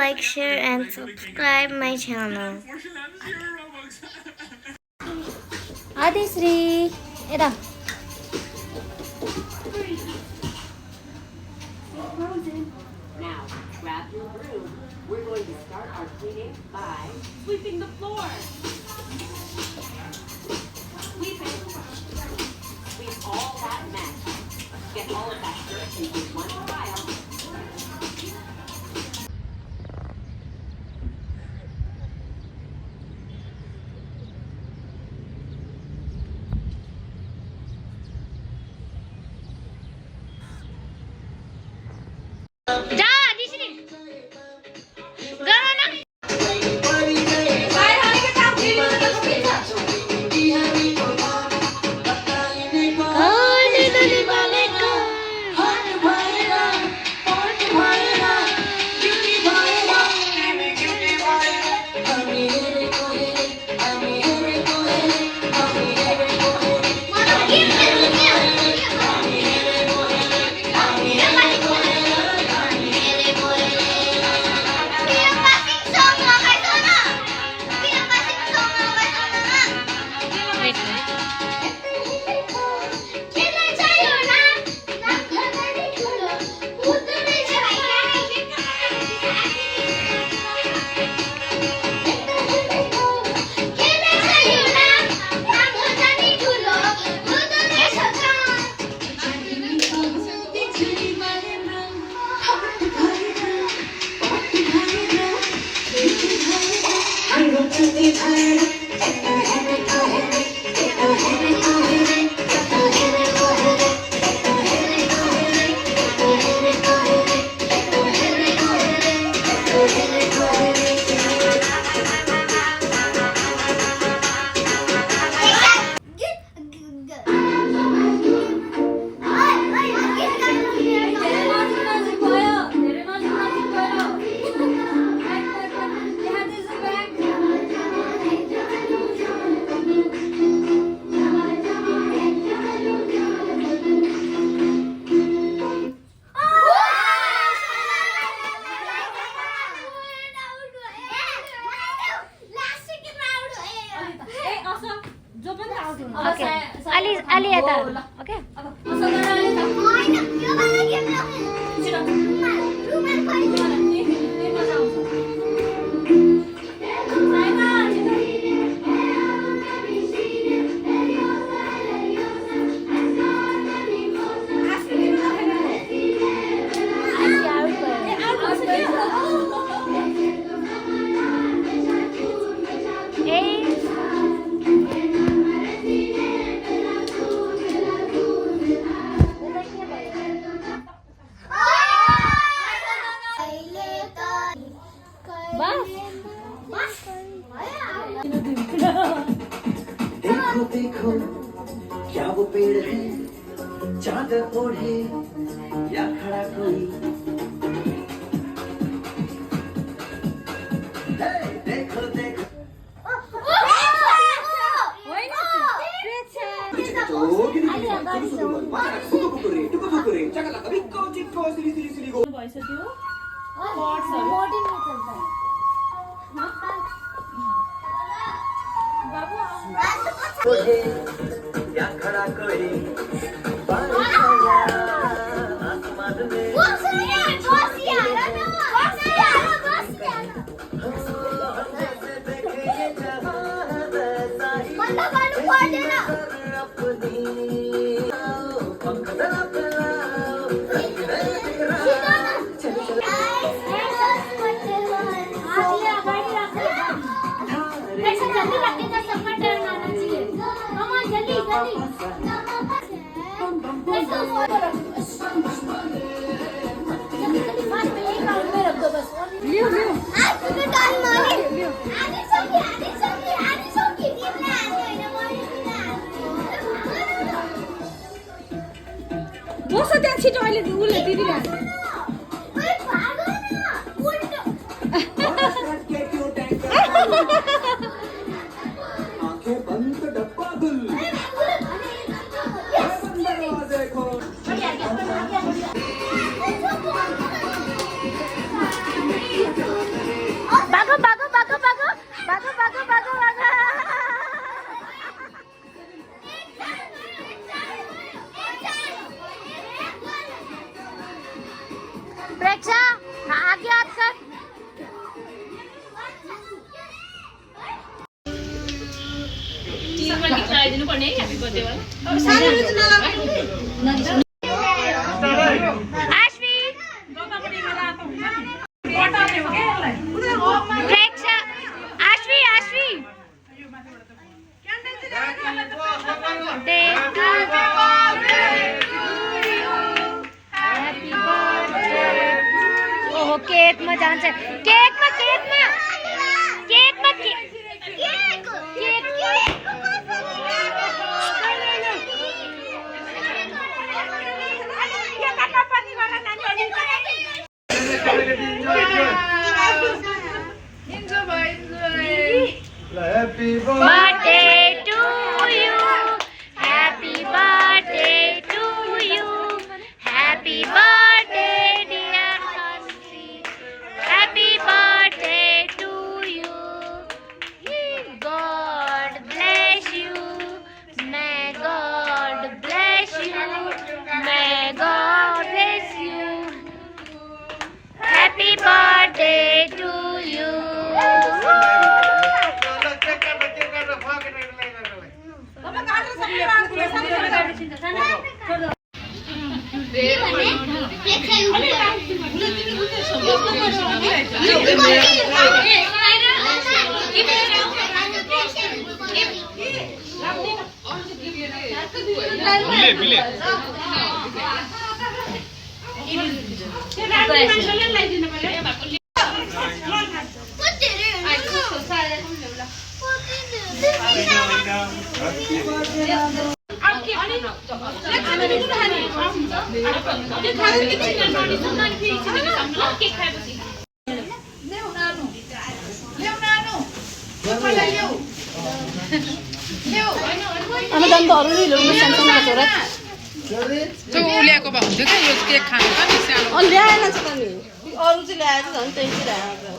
like, share, and subscribe my channel. Adisri, ida. Now, grab your broom. We're going to start our cleaning by sweeping the floor. Sweep it. Sweep all that mess. Get all of that dirt into one pile. Ja, di sini. Gana na. Okay. Ali yata. Okay. देखो देखो क्या वो पेड़ है चादर ओढ़े या खड़ा कोई देखो देखो या खड़ा कोई आसमान में जैसे देखे ये जहां वैसा ही अपनी पंख फैलाओ बस त्यहाँ छिटो अहिले उसले दिदीलाई आंखें बंद डब्बा गुल देखो प्रेक्षा आगे हाथ कर आश्वी प्रेक्षा आश्वी आश्वी ओहो केक में जान्छ केक में Happy birthday to you happy birthday to you happy birthday dear Hansi happy birthday to you God bless you may God bless you may God bless you happy birthday to you अनि त अरू नै ल्याउनु सानसानो छोरा त्यो उल्याएको भए हुन्थ्यो क्या यो केक खानु त नि सानो ल्याएन छ त नि अरू चाहिँ ल्याएर झन् त्यही चाहिँ ल्याएर